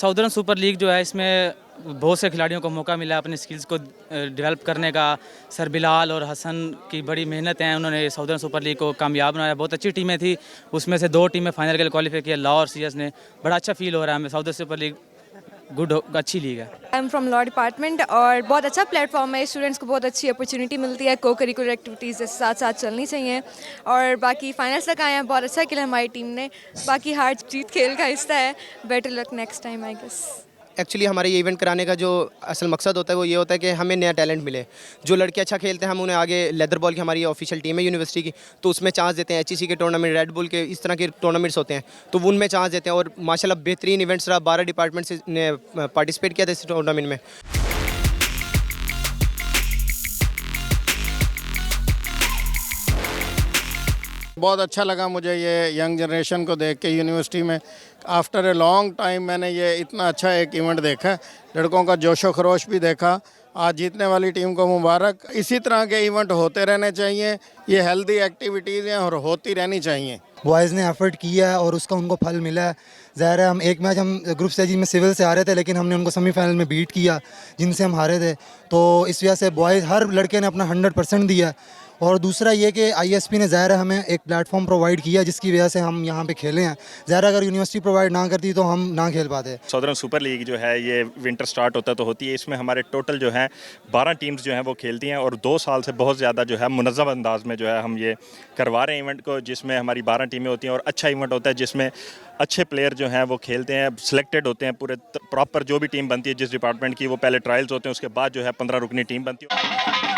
Southern super league जो है इसमें बहुत से खिलाड़ियों को मौका मिला अपने स्किल्स को डेवलप करने का। सर बिलाल और हसन की बड़ी मेहनत है, उन्होंने साउदर्न सुपर लीग को कामयाब बनाया। बहुत अच्छी टीमें थी, उसमें से 2 टीमें फाइनल के लिए क्वालिफाई किया, लॉ और सीएस ने। बड़ा अच्छा फील हो रहा है हमें, साउदर्न सुपर लीग अच्छी लीग है। I am from law department और बहुत अच्छा प्लेटफॉर्म है, स्टूडेंट्स को बहुत अच्छी अपॉर्चुनिटी मिलती है, को करिकुलर एक्टिविटीज़ के साथ साथ चलनी चाहिए। और बाकी फाइनल्स तक आए हैं, बहुत अच्छा खेला हमारी टीम ने। बाकी हार जीत खेल का हिस्सा है, better luck next time I guess. Actually हमारे ये इवेंट कराने का जो असल मकसद होता है वो ये होता है कि हमें नया टैलेंट मिले। जो लड़के अच्छा खेलते हैं हम उन्हें आगे, लेदर बॉल की हमारी ऑफिशियल टीम है यूनिवर्सिटी की, तो उसमें चांस देते हैं। एचईसी के टूर्नामेंट, रेड बुल के, इस तरह के टूर्नामेंट्स होते हैं तो वो उनमें चांस देते हैं। और माशाल्लाह बेहतरीन इवेंट्स रहा, 12 डिपार्टमेंट ने पार्टिसिपेट किया था इस टूर्नामेंट में। बहुत अच्छा लगा मुझे ये यंग जनरेशन को देख के यूनिवर्सिटी में। आफ्टर ए लॉन्ग टाइम मैंने ये इतना अच्छा एक इवेंट देखा, लड़कों का जोशो खरोश भी देखा। आज जीतने वाली टीम को मुबारक। इसी तरह के इवेंट होते रहने चाहिए, ये हेल्दी एक्टिविटीज़ हैं और होती रहनी चाहिए। बॉयज़ ने एफर्ट किया है और उसका उनको फल मिला है। ज़ाहिर है हम एक मैच हम ग्रुप स्टेज में सिविल से हारे थे, लेकिन हमने उनको सेमीफाइनल में बीट किया जिनसे हम हारे थे। तो इस वजह से बॉयज़ हर लड़के ने अपना 100% दिया है। और दूसरा ये कि आईएसपी ने ज़ाहिर है हमें एक प्लेटफॉर्म प्रोवाइड किया जिसकी वजह से हम यहाँ पे खेले हैं। ज़ाहिर अगर यूनिवर्सिटी प्रोवाइड ना करती तो हम ना खेल पाते। साउदर्न सुपर लीग जो है ये विंटर स्टार्ट होता तो होती है, इसमें हमारे टोटल जो है 12 टीम्स जो हैं वो खेलती हैं। और 2 साल से बहुत ज़्यादा जो है मुनज़्ज़म अंदाज में जो है हम ये करवा रहे हैं इवेंट को, जिसमें हमारी 12 टीमें होती हैं। और अच्छा इवेंट होता है जिसमें अच्छे प्लेयर जो हैं वो खेलते हैं, सिलेक्टेड होते हैं पूरे प्रॉपर। जो भी टीम बनती है जिस डिपार्टमेंट की, वो पहले ट्रायल्स होते हैं, उसके बाद जो है 15 रुकनी टीम बनती है।